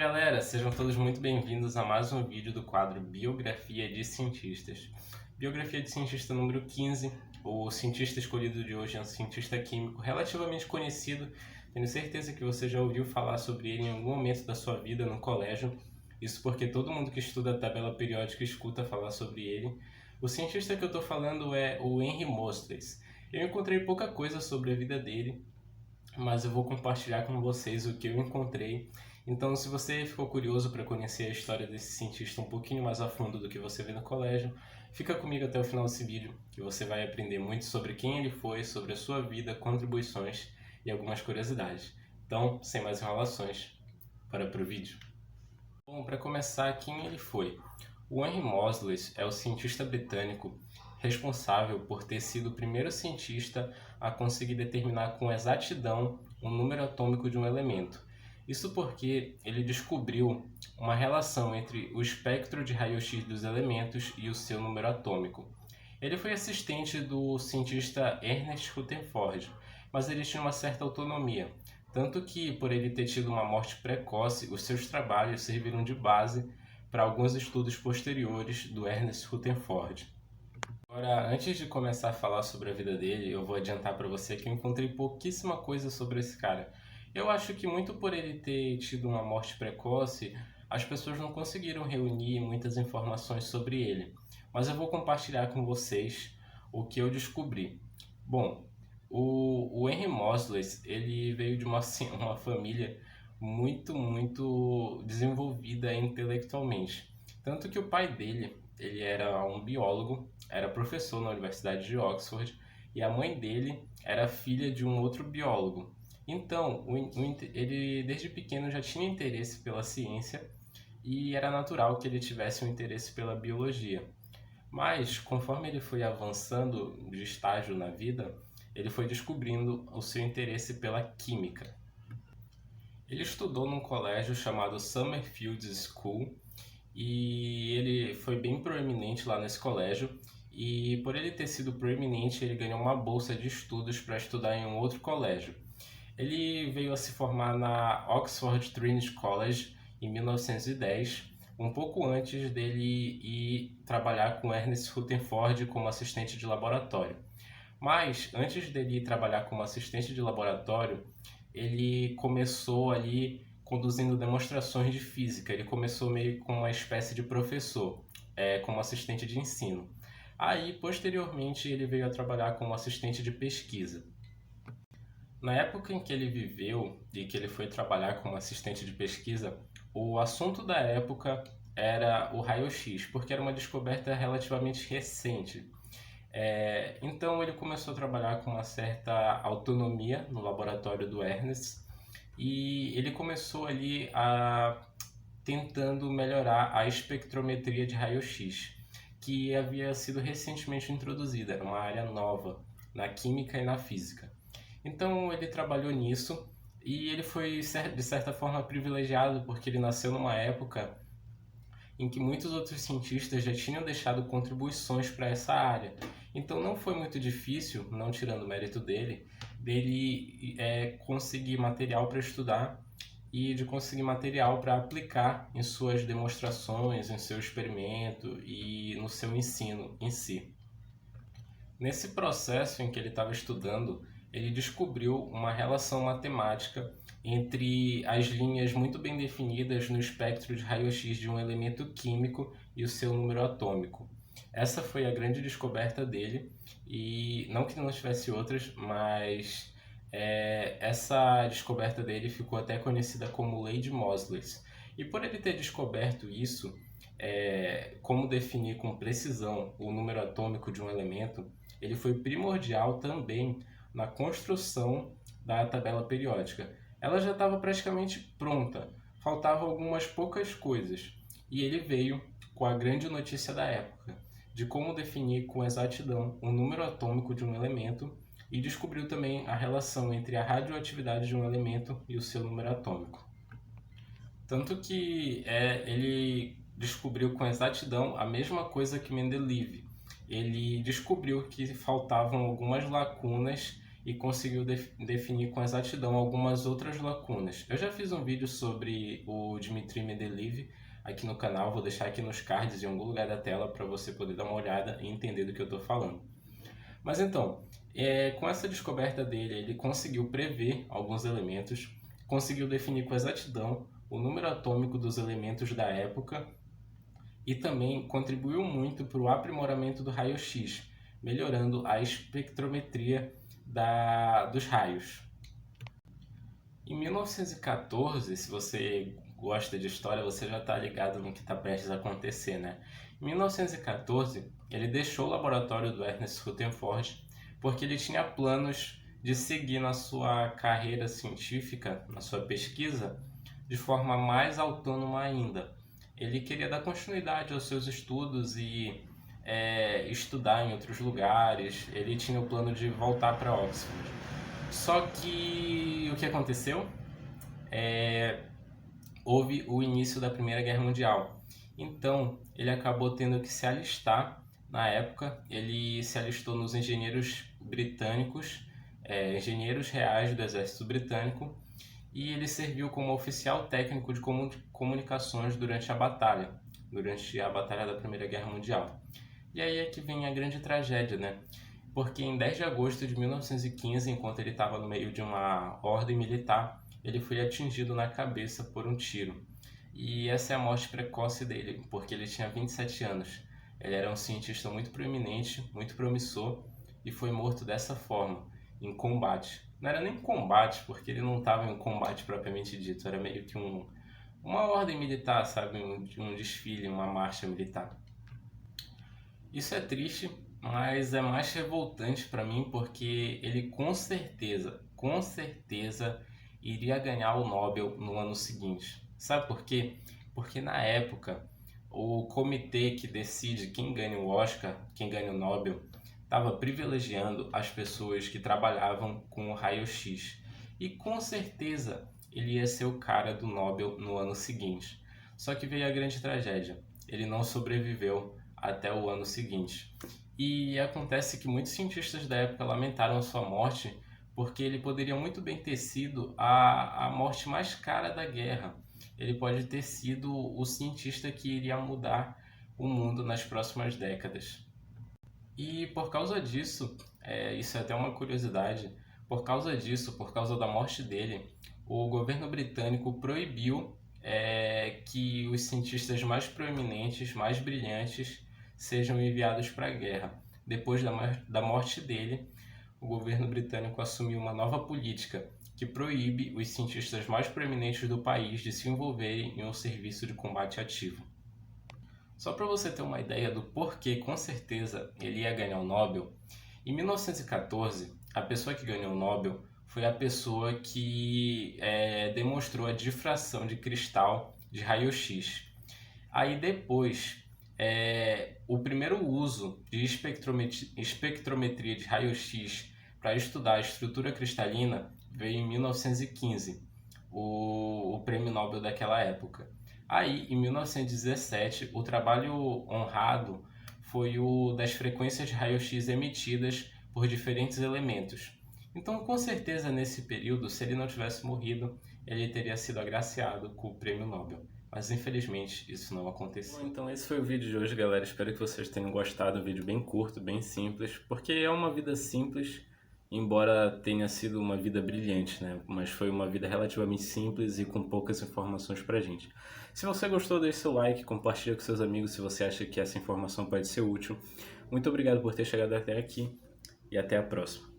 galera, sejam todos muito bem-vindos a mais um vídeo do quadro Biografia de Cientistas. Biografia de cientista número 15. O cientista escolhido de hoje é um cientista químico relativamente conhecido. Tenho certeza que você já ouviu falar sobre ele em algum momento da sua vida no colégio. Isso porque todo mundo que estuda a tabela periódica escuta falar sobre ele. O cientista que eu estou falando é o Henry Moseley. Eu encontrei pouca coisa sobre a vida dele, mas eu vou compartilhar com vocês o que eu encontrei. Então, se você ficou curioso para conhecer a história desse cientista um pouquinho mais a fundo do que você vê no colégio, fica comigo até o final desse vídeo, que você vai aprender muito sobre quem ele foi, sobre a sua vida, contribuições e algumas curiosidades. Então, sem mais enrolações, bora pro vídeo. Bom, para começar, quem ele foi? O Henry Moseley é o cientista britânico responsável por ter sido o primeiro cientista a conseguir determinar com exatidão o número atômico de um elemento. Isso porque ele descobriu uma relação entre o espectro de raio-x dos elementos e o seu número atômico. Ele foi assistente do cientista Ernest Rutherford, mas ele tinha uma certa autonomia, tanto que, por ele ter tido uma morte precoce, os seus trabalhos serviram de base para alguns estudos posteriores do Ernest Rutherford. Agora, antes de começar a falar sobre a vida dele, eu vou adiantar para você que eu encontrei pouquíssima coisa sobre esse cara. Eu acho que muito por ele ter tido uma morte precoce, as pessoas não conseguiram reunir muitas informações sobre ele. Mas eu vou compartilhar com vocês o que eu descobri. Bom, o Henry Moseley, ele veio de uma família muito desenvolvida intelectualmente. Tanto que o pai dele, ele era um biólogo, era professor na Universidade de Oxford, e a mãe dele era filha de um outro biólogo. Então, ele desde pequeno já tinha interesse pela ciência e era natural que ele tivesse um interesse pela biologia. Mas, conforme ele foi avançando de estágio na vida, ele foi descobrindo o seu interesse pela química. Ele estudou num colégio chamado Summerfield School e ele foi bem proeminente lá nesse colégio. E por ele ter sido proeminente, ele ganhou uma bolsa de estudos para estudar em um outro colégio. Ele veio a se formar na Oxford Trinity College em 1910, um pouco antes dele ir trabalhar com Ernest Rutherford como assistente de laboratório. Mas antes dele ir trabalhar como assistente de laboratório, ele começou ali conduzindo demonstrações de física. Ele começou meio com uma espécie de professor, como assistente de ensino. Aí, posteriormente, ele veio a trabalhar como assistente de pesquisa. Na época em que ele viveu e que ele foi trabalhar como assistente de pesquisa, o assunto da época era o raio-x, porque era uma descoberta relativamente recente. Então ele começou a trabalhar com uma certa autonomia no laboratório do Ernest e ele começou ali tentando melhorar a espectrometria de raio-x, que havia sido recentemente introduzida, era uma área nova na química e na física. Então ele trabalhou nisso e ele foi de certa forma privilegiado porque ele nasceu numa época em que muitos outros cientistas já tinham deixado contribuições para essa área. Então não foi muito difícil, não tirando o mérito dele, conseguir material para estudar e de conseguir material para aplicar em suas demonstrações, em seu experimento e no seu ensino em si. Nesse processo em que ele estava estudando, ele descobriu uma relação matemática entre as linhas muito bem definidas no espectro de raio-x de um elemento químico e o seu número atômico. Essa foi a grande descoberta dele, e não que não tivesse outras, mas essa descoberta dele ficou até conhecida como Lei de Moseley. E por ele ter descoberto isso, como definir com precisão o número atômico de um elemento, ele foi primordial também na construção da tabela periódica. Ela já estava praticamente pronta, faltavam algumas poucas coisas, e ele veio com a grande notícia da época, de como definir com exatidão o número atômico de um elemento, e descobriu também a relação entre a radioatividade de um elemento e o seu número atômico. Tanto que ele descobriu com exatidão a mesma coisa que Mendeleev. Ele descobriu que faltavam algumas lacunas e conseguiu definir com exatidão algumas outras lacunas. Eu já fiz um vídeo sobre o Dmitri Mendeleev aqui no canal, vou deixar aqui nos cards em algum lugar da tela para você poder dar uma olhada e entender do que eu estou falando. Mas então, com essa descoberta dele, ele conseguiu prever alguns elementos, conseguiu definir com exatidão o número atômico dos elementos da época e também contribuiu muito para o aprimoramento do raio-x, melhorando a espectrometria dos raios. Em 1914, se você gosta de história, você já está ligado no que está prestes a acontecer, né? Em 1914, ele deixou o laboratório do Ernest Rutherford porque ele tinha planos de seguir na sua carreira científica, na sua pesquisa, de forma mais autônoma ainda. Ele queria dar continuidade aos seus estudos e estudar em outros lugares. Ele tinha o plano de voltar para Oxford. Só que o que aconteceu? Houve o início da Primeira Guerra Mundial. Então, ele acabou tendo que se alistar. Na época, ele se alistou nos engenheiros britânicos, engenheiros reais do exército britânico, e ele serviu como oficial técnico de comunicações durante a Batalha da Primeira Guerra Mundial. E aí é que vem a grande tragédia, né? Porque em 10 de agosto de 1915, enquanto ele estava no meio de uma ordem militar, ele foi atingido na cabeça por um tiro. E essa é a morte precoce dele, porque ele tinha 27 anos. Ele era um cientista muito proeminente, muito promissor, e foi morto dessa forma, em combate. Não era nem combate, porque ele não estava em um combate propriamente dito, era meio que uma ordem militar, sabe? Um desfile, uma marcha militar. Isso é triste, mas é mais revoltante para mim porque ele com certeza iria ganhar o Nobel no ano seguinte. Sabe por quê? Porque na época o comitê que decide quem ganha o Oscar, quem ganha o Nobel, estava privilegiando as pessoas que trabalhavam com o raio-x. E com certeza ele ia ser o cara do Nobel no ano seguinte. Só que veio a grande tragédia. Ele não sobreviveu até o ano seguinte. E acontece que muitos cientistas da época lamentaram sua morte porque ele poderia muito bem ter sido a morte mais cara da guerra. Ele pode ter sido o cientista que iria mudar o mundo nas próximas décadas. E por causa disso, isso é até uma curiosidade, por causa disso, por causa da morte dele, o governo britânico proibiu que os cientistas mais proeminentes, mais brilhantes, sejam enviados para a guerra. Depois da morte dele, o governo britânico assumiu uma nova política que proíbe os cientistas mais proeminentes do país de se envolverem em um serviço de combate ativo. Só para você ter uma ideia do porquê, com certeza, ele ia ganhar o Nobel, em 1914, a pessoa que ganhou o Nobel foi a pessoa que demonstrou a difração de cristal de raio-x. Aí depois, o primeiro uso de espectrometria de raio-x para estudar a estrutura cristalina veio em 1915, o prêmio Nobel daquela época. Aí, em 1917, o trabalho honrado foi o das frequências de raio-x emitidas por diferentes elementos. Então, com certeza, nesse período, se ele não tivesse morrido, ele teria sido agraciado com o prêmio Nobel. Mas, infelizmente, isso não aconteceu. Bom, então esse foi o vídeo de hoje, galera. Espero que vocês tenham gostado. Um vídeo bem curto, bem simples, porque é uma vida simples, embora tenha sido uma vida brilhante, né? Mas foi uma vida relativamente simples e com poucas informações pra gente. Se você gostou, deixe seu like, compartilhe com seus amigos se você acha que essa informação pode ser útil. Muito obrigado por ter chegado até aqui e até a próxima.